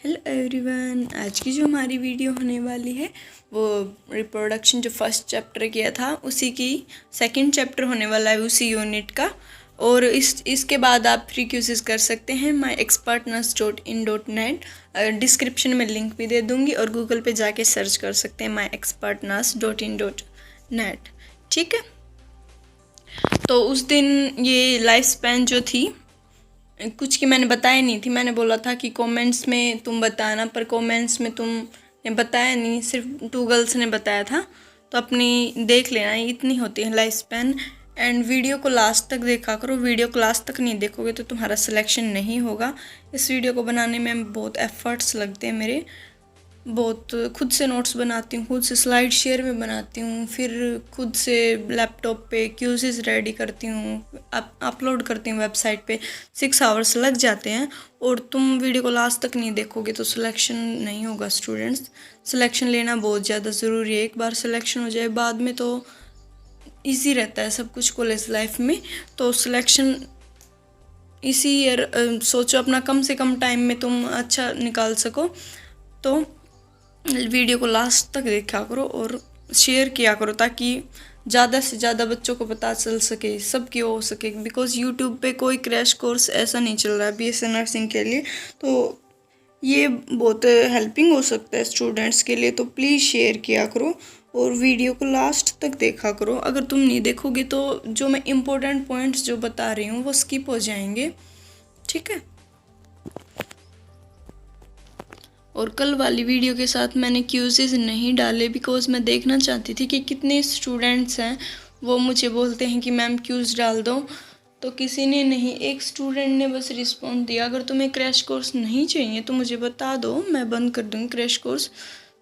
Hello everyone, आज की जो हमारी वीडियो होने वाली है वो रिप्रोडक्शन जो फर्स्ट चैप्टर किया था उसी की सेकंड चैप्टर होने वाला है, उसी यूनिट का। और इसके बाद आप फ्री क्यूजेस कर सकते हैं myexpertnurse.in.net। डिस्क्रिप्शन में लिंक भी दे दूंगी और गूगल पे जाके सर्च कर सकते हैं myexpertnurse.in.net। ठीक है, तो उस दिन ये लाइफ स्पैन जो थी कुछ की मैंने बताया नहीं थी। मैंने बोला था कि कमेंट्स में तुम बताना, पर कमेंट्स में तुमने बताया नहीं, सिर्फ 2 गर्ल्स ने बताया था। तो अपनी देख लेना, इतनी होती है लाइफ स्पैन। एंड वीडियो को लास्ट तक देखा करो, वीडियो को लास्ट तक नहीं देखोगे तो तुम्हारा सिलेक्शन नहीं होगा। इस वीडियो को बनाने में बहुत एफर्ट्स लगते हैं मेरे, बहुत खुद से नोट्स बनाती हूँ, खुद से स्लाइड शेयर में बनाती हूँ, फिर खुद से लैपटॉप पे क्यूजेस रेडी करती हूँ, अपलोड करती हूँ वेबसाइट पे। 6 आवर्स लग जाते हैं और तुम वीडियो को लास्ट तक नहीं देखोगे तो सिलेक्शन नहीं होगा। स्टूडेंट्स, सिलेक्शन लेना बहुत ज़्यादा ज़रूरी है। एक बार सिलेक्शन हो जाए बाद में तो ईजी रहता है सब कुछ कॉलेज लाइफ में। तो सिलेक्शन इसी ईयर सोचो अपना कम से कम टाइम में तुम अच्छा निकाल सको। तो वीडियो को लास्ट तक देखा करो और शेयर किया करो ताकि ज़्यादा से ज़्यादा बच्चों को पता चल सके, सबकी हो सके। बिकॉज़ यूट्यूब पे कोई क्रैश कोर्स ऐसा नहीं चल रहा है बीएससी नर्सिंग के लिए, तो ये बहुत हेल्पिंग हो सकता है स्टूडेंट्स के लिए। तो प्लीज़ शेयर किया करो और वीडियो को लास्ट तक देखा करो। अगर तुम नहीं देखोगे तो जो मैं इम्पोर्टेंट पॉइंट्स जो बता रही हूँ वो स्किप हो जाएंगे। ठीक है, और कल वाली वीडियो के साथ मैंने क्यूजेज नहीं डाले बिकॉज़ मैं देखना चाहती थी कि कितने स्टूडेंट्स हैं। वो मुझे बोलते हैं कि मैम क्यूज़ डाल दो, तो किसी ने नहीं, एक स्टूडेंट ने बस रिस्पॉन्स दिया। अगर तुम्हें क्रैश कोर्स नहीं चाहिए तो मुझे बता दो, मैं बंद कर दूँगी क्रैश कोर्स।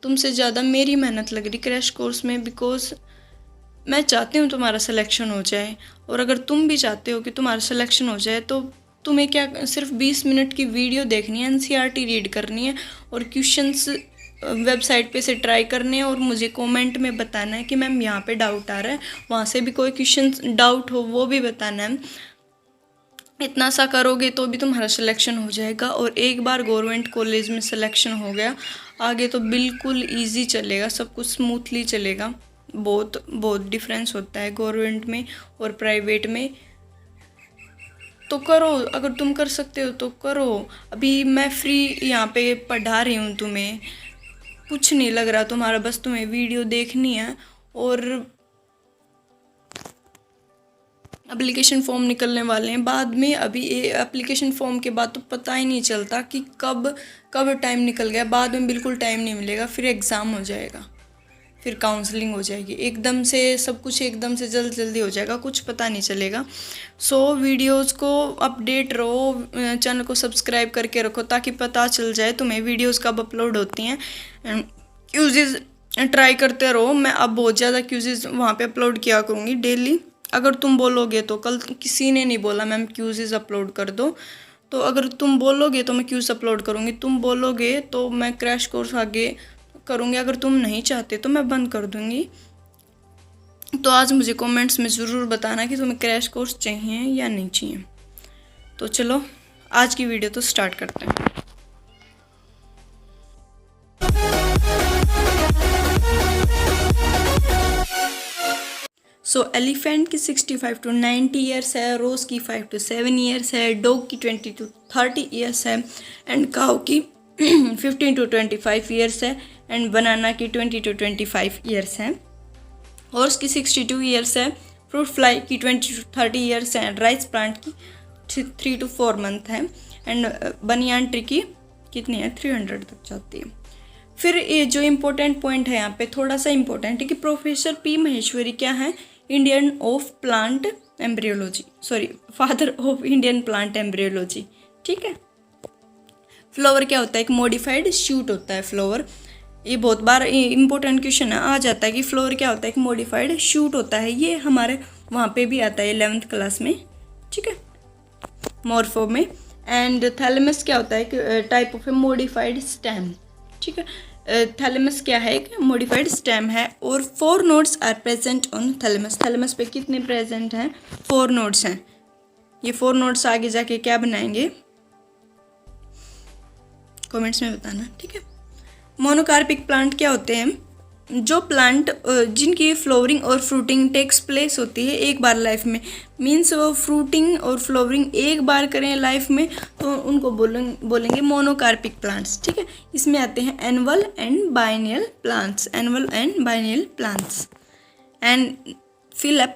तुमसे ज़्यादा मेरी मेहनत लग रही क्रैश कोर्स में, बिकॉज़ मैं चाहती हूँ तुम्हारा सिलेक्शन हो जाए। और अगर तुम भी चाहते हो कि तुम्हारा सिलेक्शन हो जाए तो तुम्हें क्या सिर्फ 20 मिनट की वीडियो देखनी है, एनसीईआरटी रीड करनी है और क्वेश्चंस वेबसाइट पे से ट्राई करने हैं और मुझे कमेंट में बताना है कि मैम यहाँ पे डाउट आ रहा है, वहाँ से भी कोई क्वेश्चन डाउट हो वो भी बताना है। इतना सा करोगे तो भी तुम्हारा सिलेक्शन हो जाएगा। और एक बार गवर्नमेंट कॉलेज में सिलेक्शन हो गया, आगे तो बिल्कुल ईजी चलेगा, सब कुछ स्मूथली चलेगा। बहुत बहुत डिफरेंस होता है गवर्नमेंट में और प्राइवेट में। तो करो, अगर तुम कर सकते हो तो करो। अभी मैं फ्री यहाँ पे पढ़ा रही हूँ, तुम्हें कुछ नहीं लग रहा तुम्हारा, बस तुम्हें वीडियो देखनी है। और एप्लीकेशन फॉर्म निकलने वाले हैं बाद में। अभी ये एप्लीकेशन फॉर्म के बाद तो पता ही नहीं चलता कि कब टाइम निकल गया, बाद में बिल्कुल टाइम नहीं मिलेगा। फिर एग्ज़ाम हो जाएगा, फिर काउंसलिंग हो जाएगी, एकदम से सब कुछ एकदम से जल्दी हो जाएगा, कुछ पता नहीं चलेगा। सो वीडियोस को अपडेट रहो, चैनल को सब्सक्राइब करके रखो ताकि पता चल जाए तुम्हें वीडियोस कब अपलोड होती हैं। क्यूजेज ट्राई करते रहो, मैं अब बहुत ज़्यादा क्यूजेज वहाँ पे अपलोड किया करूँगी डेली। अगर तुम बोलोगे तो, कल किसी ने नहीं बोला मैम क्यूजेज अपलोड कर दो, तो अगर तुम बोलोगे तो मैं क्यूज अपलोड करूँगी, तुम बोलोगे तो मैं क्रैश कोर्स आगे करूँगी। अगर तुम नहीं चाहते तो मैं बंद कर दूँगी। तो आज मुझे कमेंट्स में ज़रूर बताना कि तुम्हें क्रैश कोर्स चाहिए या नहीं चाहिए। तो चलो आज की वीडियो तो स्टार्ट करते हैं। सो एलिफेंट की 65 to 90 ईयर्स है, रोज़ की 5 to 7 ईयर्स है, डॉग की 20 to 30 ईयर्स है, एंड काउ की 15 to 25 ईयर्स है, एंड बनाना की 20 to 25 ईयर्स है। हॉर्स की 62 ईयर्स है, फ्रूट फ्लाई की 20 to 30 ईयर्स है, एंड राइस प्लांट की 3 to 4 मंथ है, एंड बनियान ट्री की कितनी है, 300 तक जाती है। फिर ये जो इम्पोर्टेंट पॉइंट है यहाँ पे थोड़ा सा इम्पोर्टेंट है कि प्रोफेसर पी महेश्वरी क्या है, Indian of plant embryology, sorry father of Indian plant embryology. ठीक है, फ्लावर क्या होता है, एक मॉडिफाइड शूट होता है फ्लावर। ये बहुत बार इम्पोर्टेंट क्वेश्चन आ जाता है कि फ्लावर क्या होता है, एक मॉडिफाइड शूट होता है। ये हमारे वहाँ पे भी आता है 11th क्लास में। ठीक है, मॉर्फो में। एंड थैलेमस क्या होता है, type of A modified stem. ठीक है, थैलेमस क्या है, एक मॉडिफाइड स्टेम है। और 4 nodes are present on thalamus. Thalamus पे कितने प्रेजेंट हैं, 4 नोड्स हैं। ये 4 नोड्स आगे जाके क्या बनाएंगे, कमेंट्स में बताना, ठीक है। मोनोकार्पिक प्लांट क्या होते हैं? जो प्लांट जिनकी फ्लावरिंग और फ्रूटिंग टेक्स प्लेस होती है एक बार लाइफ में, मीन्स वो फ्रूटिंग और फ्लावरिंग एक बार करें लाइफ में तो उनको बोलेंगे मोनोकार्पिक प्लांट्स, ठीक है। इसमें आते हैं annual and biennial plants, annual and biennial plants. And fill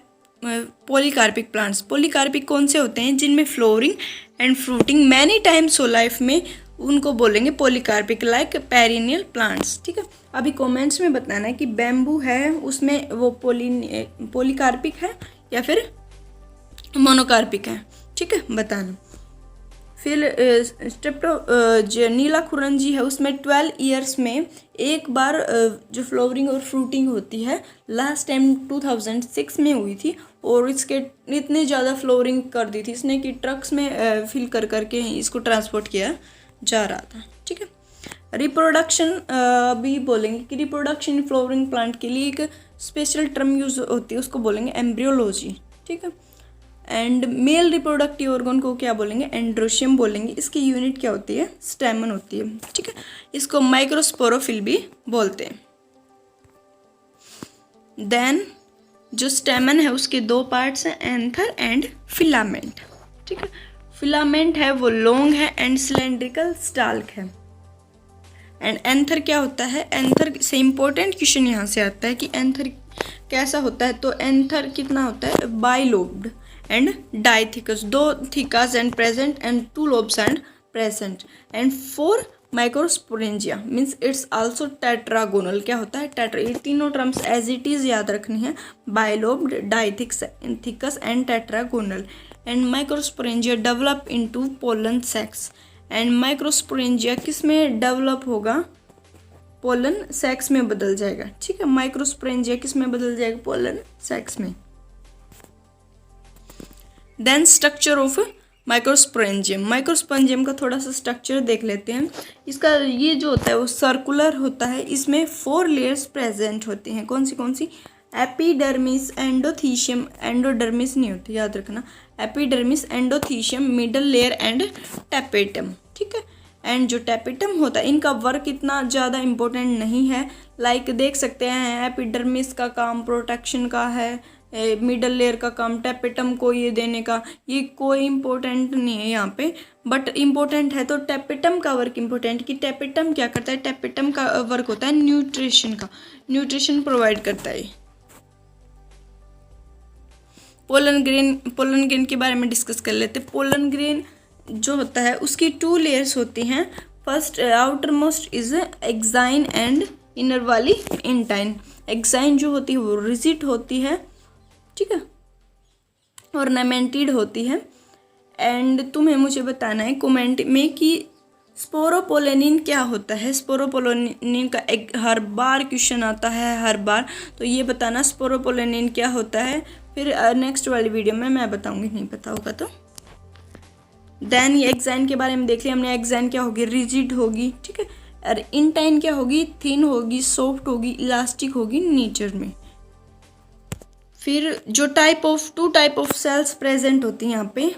polycarpic plants. Polycarpic कौन से होते हैं? जिनमें flowering and fruiting many times हो लाइफ में, उनको बोलेंगे पॉलीकार्पिक, लाइक पेरिनियल प्लांट्स, ठीक है। अभी कमेंट्स में बताना है कि बैम्बू है उसमें वो पॉलीकार्पिक है या फिर मोनोकार्पिक है, ठीक है, बताना। फिर जो नीला खुरंजी है उसमें 12 ईयर्स में एक बार जो फ्लावरिंग और फ्रूटिंग होती है, लास्ट टाइम 2006 में हुई थी और इसके इतने ज़्यादा फ्लावरिंग कर दी थी इसने कि ट्रक्स में फिल कर करके इसको ट्रांसपोर्ट किया जा रहा था, ठीक है। रिप्रोडक्शन भी बोलेंगे कि रिप्रोडक्शन फ्लावरिंग प्लांट के लिए एक स्पेशल टर्म यूज होती है, उसको बोलेंगे एम्ब्रियोलॉजी, ठीक है। एंड मेल रिप्रोडक्टिव ऑर्गन को क्या बोलेंगे? एंड्रोशियम बोलेंगे। इसकी यूनिट क्या होती है? स्टेमन होती है, ठीक है। इसको माइक्रोस्पोरोफिल भी बोलते हैं। देन जो स्टेमन है उसके दो पार्ट्स हैं, एंथर एंड फिलामेंट, ठीक है। फिलामेंट है वो लॉन्ग है एंड सिलेंड्रिकल स्टाल्क है। एंड एंथर क्या होता है? एंथर से इम्पोर्टेंट क्वेश्चन यहाँ से आता है कि एंथर कैसा होता है। तो एंथर कितना होता है? बाइलोब्ड एंड डाइथिकस, दो thecas and present and two lobes and present and 4 microsporangia, means it's also tetragonal. क्या होता है? टेट्रा। ये तीनों टर्म्स एज इट इज याद रखनी है, bilobed, डाइथिकस and tetragonal. And microsporangia develop into pollen sacs. And microsporangia किस में डेवलप होगा? पोलन सेक्स में बदल जाएगा, ठीक है। माइक्रोस्पोरेंजिया किस में बदल जाएगा? पोलन सेक्स में। Then structure of microsporangium. Microsporangium का थोड़ा सा स्ट्रक्चर देख लेते हैं। इसका ये जो होता है वो सर्कुलर होता है। इसमें 4 लेयर्स प्रेजेंट होती हैं। कौन सी? एपिडर्मिस, एंडोथीशियम, एंडोडर्मिस नहीं होती, याद रखना। Epidermis, endothecium, middle layer and tapetum, ठीक है। एंड जो टेपेटम होता है इनका वर्क इतना ज़्यादा इम्पोर्टेंट नहीं है। लाइक देख सकते हैं एपिडर्मिस का काम प्रोटेक्शन का है, मिडल लेयर का काम टेपेटम को ये देने का, ये कोई इम्पोर्टेंट नहीं है यहाँ पे। बट इम्पोर्टेंट है तो टेपेटम का वर्क इम्पोर्टेंट, कि टेपेटम क्या करता है? टेपेटम का वर्क होता है न्यूट्रिशन का, न्यूट्रिशन प्रोवाइड करता है। पोलन ग्रेन के बारे में डिस्कस कर लेते हैं। पोलन ग्रेन जो होता है उसकी 2 लेयर्स होती हैं। First outer most is exine and inner वाली इंटाइन। एक्साइन जो होती है वो रिजिड होती है, ठीक है, ऑर्नामेंटेड होती है। एंड तुम्हें मुझे बताना है कमेंट में कि स्पोरोपोलेनिन क्या होता है। स्पोरोपोलेनिन का एक हर बार क्वेश्चन आता है, हर बार, तो ये बताना स्पोरोपोलेनिन क्या होता है। फिर नेक्स्ट वाली वीडियो में मैं बताऊंगी, नहीं पता होगा तो। देन ये एक्साइन के बारे में देख लिया हमने। एक्साइन क्या होगी? रिजिड होगी, ठीक है। और इंटाइन क्या होगी? थिन होगी, सॉफ्ट होगी, इलास्टिक होगी नेचर में। फिर जो 2 टाइप ऑफ सेल्स प्रेजेंट होती हैं यहाँ पे।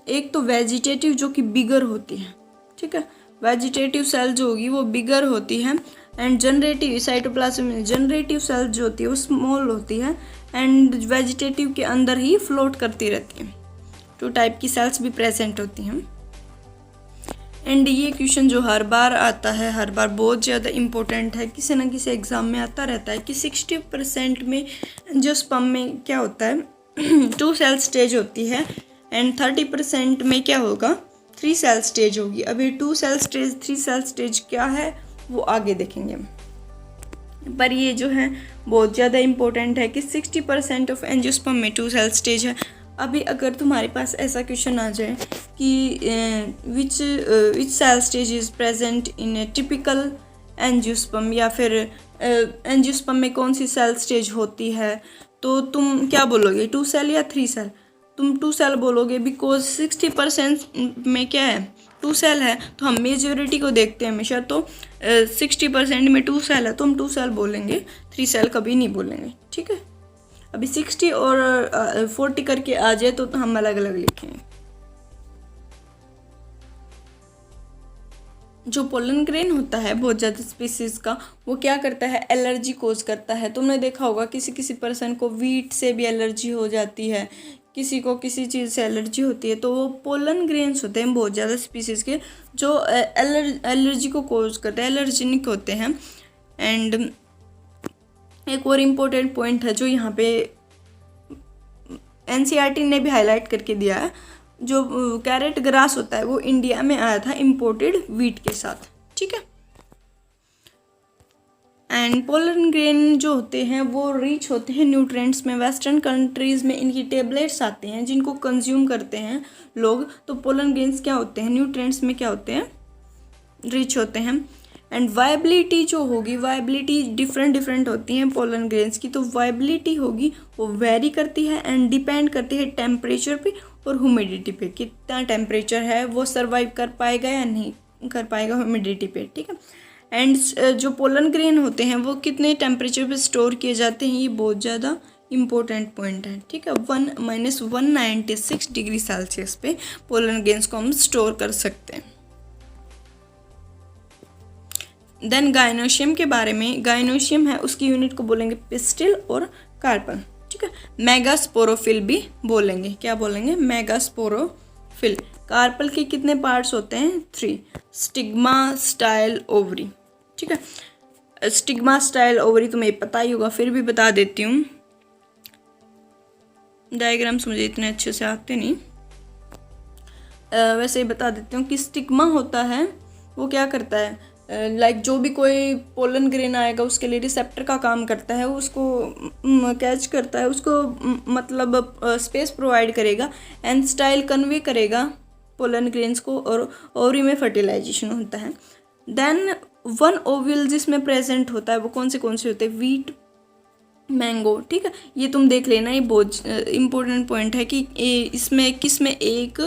एक तो वेजिटेटिव जो कि बिगर होती है, ठीक है। वेजिटेटिव सेल जो होगी वो बिगर होती है। एंड जनरेटिव, साइटोप्लाज्म में जनरेटिव सेल जो होती है वो स्मॉल होती है। एंड वेजिटेटिव के अंदर ही फ्लोट करती रहती है। 2 टाइप की सेल्स भी प्रेजेंट होती हैं। एंड ये क्वेश्चन जो हर बार आता है, हर बार बहुत ज़्यादा इम्पोर्टेंट है, किसी न किसी एग्ज़ाम में आता रहता है कि 60% में जो स्पर्म में क्या होता है 2 सेल स्टेज होती है। एंड 30% में क्या होगा? 3 सेल स्टेज होगी। अभी 2 सेल स्टेज 3 सेल स्टेज क्या है वो आगे देखेंगे। पर ये जो है बहुत ज़्यादा इम्पोर्टेंट है कि 60% ऑफ एंजियोस्पर्म में 2 सेल स्टेज है। अभी अगर तुम्हारे पास ऐसा क्वेश्चन आ जाए कि which cell stage is present in a typical angiosperm, या फिर एंजियोस्पर्म में कौन सी सेल स्टेज होती है, तो तुम क्या बोलोगे? 2 सेल या 3 सेल? तुम 2 सेल बोलोगे, बिकॉज 60% में क्या है? 2 सेल है। तो हम मेजोरिटी को देखते हैं हमेशा, तो 60% में 2 सेल है तो हम 2 सेल बोलेंगे, 3 सेल कभी नहीं बोलेंगे, ठीक है। अभी 60 और 40 करके आ जाए तो हम अलग अलग लिखेंगे। जो पोलन ग्रेन होता है बहुत ज़्यादा स्पीसीज़ का, वो क्या करता है, एलर्जी कोज करता है। तुमने देखा होगा किसी किसी पर्सन को वीट से भी एलर्जी हो जाती है, किसी को किसी चीज़ से एलर्जी होती है। तो वो पोलन ग्रेन्स होते हैं बहुत ज़्यादा स्पीसीज़ के जो एलर्जी को कोज करते हैं, एलर्जेनिक होते हैं। एंड एक और इम्पोर्टेंट पॉइंट है जो यहाँ पे एनसीईआरटी ने भी हाईलाइट करके दिया है, जो कैरेट ग्रास होता है वो इंडिया में आया था इम्पोर्टेड वीट के साथ, ठीक है। एंड पोलन ग्रेन जो होते हैं वो रिच होते हैं न्यूट्रिएंट्स में। वेस्टर्न कंट्रीज़ में इनकी टेबलेट्स आते हैं जिनको कंज्यूम करते हैं लोग। तो पोलन ग्रेन्स क्या होते हैं, न्यूट्रिएंट्स में क्या होते हैं, रिच होते हैं। एंड वायबिलिटी जो होगी, वायबिलिटी डिफरेंट होती हैं पोलन ग्रेन्स की। तो वायबिलिटी होगी वो वेरी करती है एंड डिपेंड करती है टेम्परेचर पे और ह्यूमिडिटी पे। कितना टेम्परेचर है वो सर्वाइव कर पाएगा या नहीं कर पाएगा ह्यूमिडिटी पे, ठीक है। एंड जो पोलन ग्रेन होते हैं वो कितने टेम्परेचर पे स्टोर किए जाते हैं, ये बहुत ज़्यादा इम्पोर्टेंट पॉइंट है, ठीक है। 1-196 डिग्री सेल्सियस पे पोलन ग्रेन्स को हम स्टोर कर सकते हैं। देन गायनोशियम के बारे में, गायनोशियम है उसकी यूनिट को बोलेंगे पिस्टिल और कार्पल, ठीक है। मेगास्पोरोफिल भी बोलेंगे, क्या बोलेंगे, मेगास्पोरोफिल। कार्पल के कितने पार्ट्स होते हैं, 3, स्टिग्मा, स्टाइल, ओवरी, ठीक है। स्टिग्मा, स्टाइल, ओवरी तुम्हें पता ही होगा, फिर भी बता देती हूँ। डायग्राम्स मुझे इतने अच्छे से आते नहीं, वैसे ही बता देती हूँ कि स्टिग्मा होता है वो क्या करता है, लाइक जो भी कोई पोलन ग्रेन आएगा उसके लिए रिसेप्टर का काम करता है, उसको कैच करता है, उसको मतलब स्पेस प्रोवाइड करेगा एंड स्टाइल कन्वे करेगा पोलन ग्रेन्स को, और ओवरी में फर्टिलाइजेशन होता है। देन 1 ओव्यूल जिसमें प्रेजेंट होता है वो कौन से होते हैं, वीट, मैंगो, ठीक है। ये तुम देख लेना, ये बहुत इंपॉर्टेंट पॉइंट है कि इसमें किस में एक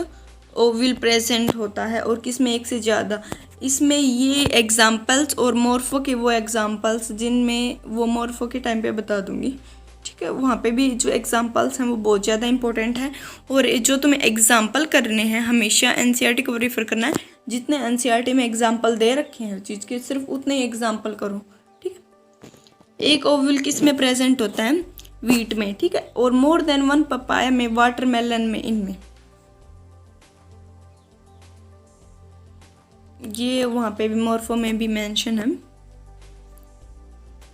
ओव्यूल प्रेजेंट होता है और किस में एक से ज़्यादा। इसमें ये एग्जाम्पल्स और मॉर्फो के वो एग्जाम्पल्स जिनमें वो मॉर्फो के टाइम पे बता दूंगी, ठीक है। वहाँ पे भी जो एग्जाम्पल्स हैं वो बहुत ज़्यादा इंपॉर्टेंट है। और जो तुम्हें एग्जाम्पल करने हैं हमेशा एनसीईआरटी को रेफर करना है। जितने एनसीईआरटी में एग्जाम्पल दे रखे हैं हर चीज़ के, सिर्फ उतने ही एग्जाम्पल करो, ठीक है। एक ओव्यूल किस में प्रेजेंट होता है, वीट में, ठीक है। और मोर देन 1 पपाया में, वाटरमेलन में, इनमें ये वहाँ पे भी मॉर्फो में भी मेंशन है।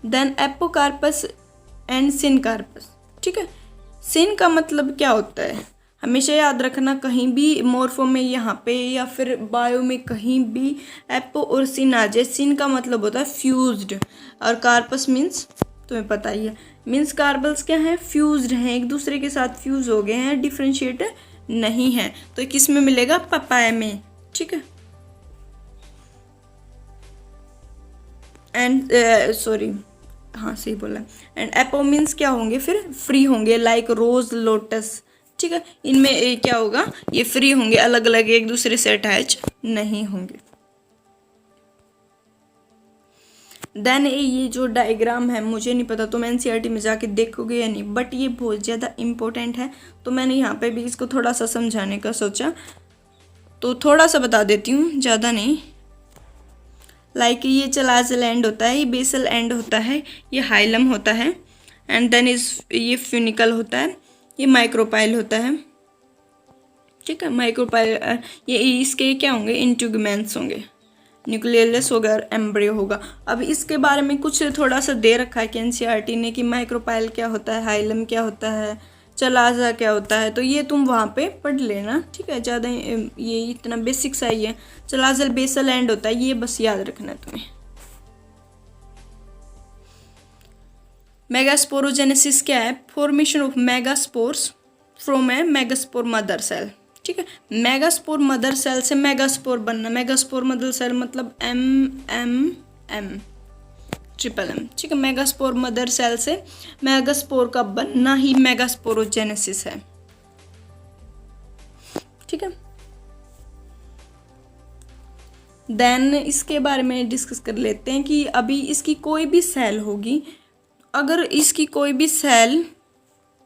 देन एपोकार्पस एंड सिनकार्पस, ठीक है। सिन का मतलब क्या होता है, हमेशा याद रखना, कहीं भी मॉर्फो में यहाँ पे या फिर बायो में कहीं भी एपो और सिन आ जाए, सिन का मतलब होता है फ्यूज्ड, और कार्पस मीन्स तुम्हें पता ही है, मीन्स कार्बल्स क्या है, फ्यूज्ड हैं, एक दूसरे के साथ फ्यूज हो गए हैं, डिफ्रेंशिएट नहीं है। तो किस में मिलेगा, पपाया में, ठीक है। एंड सॉरी, हाँ सही बोला। एंड एपो मीन्स क्या होंगे, फिर फ्री होंगे, लाइक रोज, लोटस, ठीक है। इनमें क्या होगा, ये फ्री होंगे, अलग अलग एक दूसरे से अटैच नहीं होंगे। देन ये जो डायग्राम है, मुझे नहीं पता तुम एनसीईआरटी में जाके देखोगे या नहीं, बट ये बहुत ज़्यादा इम्पोर्टेंट है, तो मैंने यहाँ पे भी इसको थोड़ा सा समझाने का सोचा, तो थोड़ा सा बता देती हूँ, ज़्यादा नहीं। लाइक ये चलाजल एंड होता है, ये बेसल एंड होता है, ये हाइलम होता है, एंड देन ये फ्यूनिकल होता है, ये माइक्रोपाइल होता है, ठीक है। माइक्रोपाइल ये इसके क्या होंगे, इंट्यूगमेंट्स होंगे, न्यूक्लियस होगा और एम्ब्रियो होगा। अब इसके बारे में कुछ थोड़ा सा दे रखा है कि एनसीईआरटी ने कि माइक्रोपाइल क्या होता है, हाइलम क्या होता है, चलाजा क्या होता है, तो ये तुम वहाँ पे पढ़ लेना, ठीक है। ज़्यादा ये इतना बेसिक सा ही है। चलाजल बेसल एंड होता है, ये बस याद रखना है तुम्हें। मेगास्पोरोजेनेसिस क्या है, formation of megaspores from a megaspore mother cell, ठीक है। मेगास्पोर मदर सेल से मेगास्पोर बनना, मेगास्पोर मदर सेल मतलब MMM, ठीक है। मेगास्पोर मदर सेल से मेगास्पोर का बनना ही मेगास्पोरोजेनेसिस है, ठीक है। देन इसके बारे में डिस्कस कर लेते हैं कि अभी इसकी कोई भी सेल होगी, अगर इसकी कोई भी सेल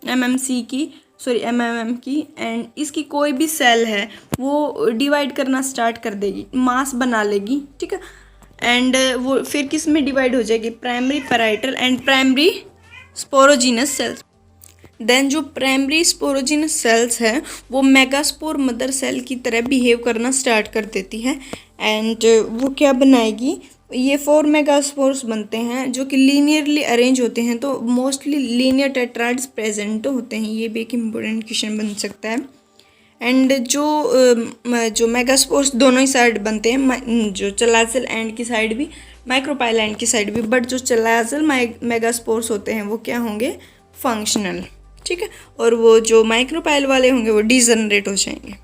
MMC की सॉरी mm की, एंड इसकी कोई भी सेल है वो डिवाइड करना स्टार्ट कर देगी, मास बना लेगी, ठीक है। एंड वो फिर किस में डिवाइड हो जाएगी, primary, parietal and primary sporogenous cells. Then जो प्राइमरी स्पोरोजीनस सेल्स है वो मेगास्पोर मदर सेल की तरह बिहेव करना स्टार्ट कर देती है, एंड वो क्या बनाएगी, ये 4 मेगास्पोर्स बनते हैं जो कि लीनियरली अरेंज होते हैं, तो मोस्टली लीनियर टेट्राइड्स प्रेजेंट होते हैं। ये भी एक इम्पोर्टेंट क्वेश्चन बन सकता है। एंड जो मेगास्पोर्स दोनों ही साइड बनते हैं, जो चलाजल एंड की साइड भी, माइक्रोपाइल एंड की साइड भी, बट जो चलाजल मेगास्पोर्स होते हैं वो क्या होंगे, फंक्शनल, ठीक है, और वो जो माइक्रोपाइल वाले होंगे वो डिजनरेट हो जाएंगे।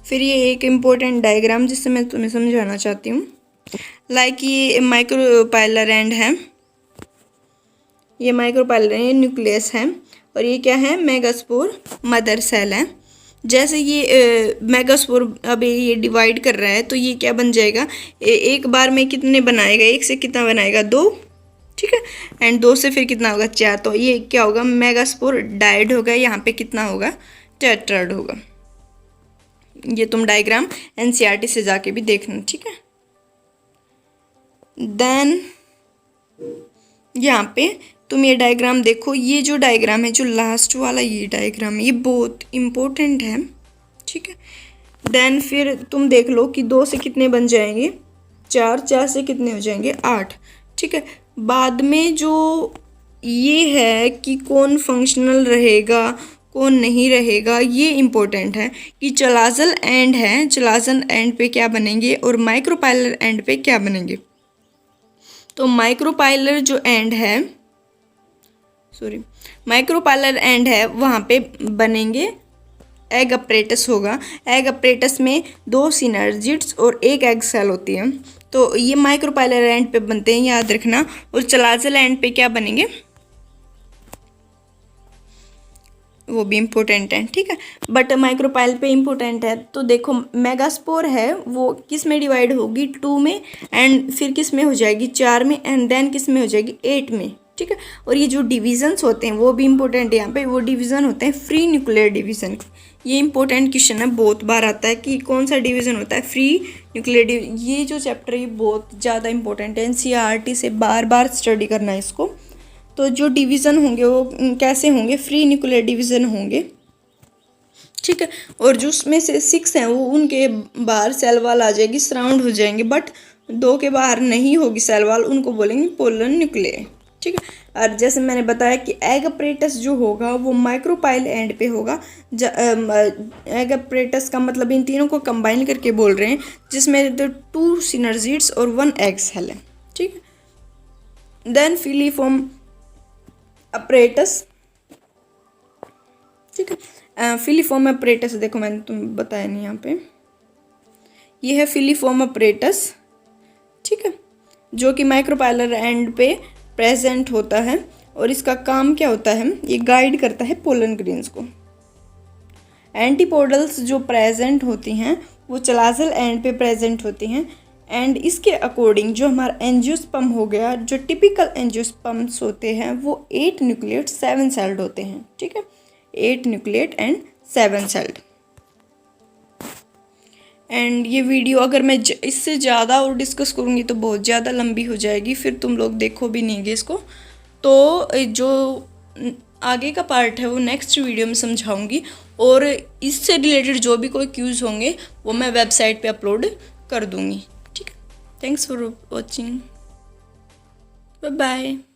फिर ये एक इम्पोर्टेंट डायग्राम जिससे मैं तुम्हें समझाना चाहती हूँ, लाइक ये माइक्रोपाइलर एंड है, ये माइक्रोपाइलर ये न्यूक्लियस है, और ये क्या है, मेगास्पोर मदर सेल है। जैसे ये मेगास्पोर अब ये डिवाइड कर रहा है तो ये क्या बन जाएगा, एक बार में कितने बनाएगा, 1 से कितना बनाएगा, 2, ठीक है, एंड 2 से फिर कितना होगा, 4, तो ये क्या होगा, मेगास्पोर डायड होगा, यहाँ पे कितना होगा, टेट्राड होगा। ये तुम डायग्राम एनसीईआरटी से जाके भी देखना, ठीक है। देन यहाँ पे तुम ये डायग्राम देखो, ये जो डायग्राम है, जो लास्ट वाला ये डायग्राम है, ये बहुत इम्पोर्टेंट है, ठीक है। देन फिर तुम देख लो कि 2 से कितने बन जाएंगे, 4, 4 से कितने हो जाएंगे, 8, ठीक है। बाद में जो ये है कि कौन फंक्शनल रहेगा कौन नहीं रहेगा, ये इम्पोर्टेंट है कि चलाजल एंड है, चलाजल एंड पे क्या बनेंगे और माइक्रोपाइलर एंड पे क्या बनेंगे। तो माइक्रोपाइलर जो एंड है, सॉरी माइक्रोपाइलर एंड है, वहाँ पे बनेंगे एग अपरेटस होगा। एग अपरेटस में 2 सिनर्जिड्स और 1 एग सेल होती है, तो ये माइक्रोपाइलर एंड पे बनते हैं, याद रखना। और चलाजल एंड पे क्या बनेंगे, वो भी इम्पोर्टेंट है, ठीक है, बट माइक्रोपाइल पे इम्पोर्टेंट है। तो देखो मेगास्पोर है वो किस में डिवाइड होगी, 2 में, एंड फिर किस में हो जाएगी, 4 में, एंड देन किस में हो जाएगी, 8 में, ठीक है। और ये जो डिविजन्स होते हैं वो भी इम्पोर्टेंट है, यहाँ पे वो डिवीज़न होते हैं फ्री न्यूक्लियर डिवीज़न। ये इंपॉर्टेंट क्वेश्चन है, बहुत बार आता है कि कौन सा डिवीज़न होता है, फ्री न्यूक्लियर डिवीजन। ये जो चैप्टर है ये बहुत ज़्यादा इंपॉर्टेंट है, एनसीईआरटी से बार बार स्टडी करना है इसको। तो जो डिवीज़न होंगे वो कैसे होंगे, फ्री न्यूक्लियर डिवीज़न होंगे, ठीक है। और जो उसमें से 6 हैं वो उनके बाहर सेल वाल आ जाएगी, सराउंड हो जाएंगे, बट 2 के बाहर नहीं होगी सेल वाल, उनको बोलेंगे पोलर न्यूक्लियर, ठीक है। और जैसे मैंने बताया कि एग अपरेटस जो होगा वो माइक्रोपाइल एंड पे होगा। एग अपरेटस का मतलब इन तीनों को कंबाइन करके बोल रहे हैं, जिसमें 2 सिनर्जिड्स और 1 एग सेल है, ठीक है। देन फिलीफॉर्म अपरेटस, ठीक है। फिलीफॉर्म अपरेटस देखो मैंने तुम बताया नहीं यहाँ पे, ये है फिलीफॉर्म अपरेटस, ठीक है, जो कि माइक्रोपाइलर एंड पे प्रेजेंट होता है। और इसका काम क्या होता है, ये गाइड करता है पोलन ग्रेन्स को। एंटीपोडल्स जो प्रेजेंट होती हैं वो चलाजल एंड पे प्रेजेंट होती हैं, एंड इसके अकॉर्डिंग जो हमारा एंजियोस्पर्म हो गया, जो टिपिकल एंजियोस्पर्म्स होते हैं वो 8 न्यूक्लिएट 7 सेल्ड होते हैं, ठीक है, 8 न्यूक्लिएट एंड 7 सेल्ड। एंड ये वीडियो अगर मैं इससे ज़्यादा और डिस्कस करूँगी तो बहुत ज़्यादा लंबी हो जाएगी, फिर तुम लोग देखो भी नहीं इसको। तो जो आगे का पार्ट है वो नेक्स्ट वीडियो में समझाऊंगी, और इससे रिलेटेड जो भी कोई क्यूज़ होंगे वो मैं वेबसाइट पे अपलोड कर दूँगी, ठीक है। Thanks for watching, bye bye.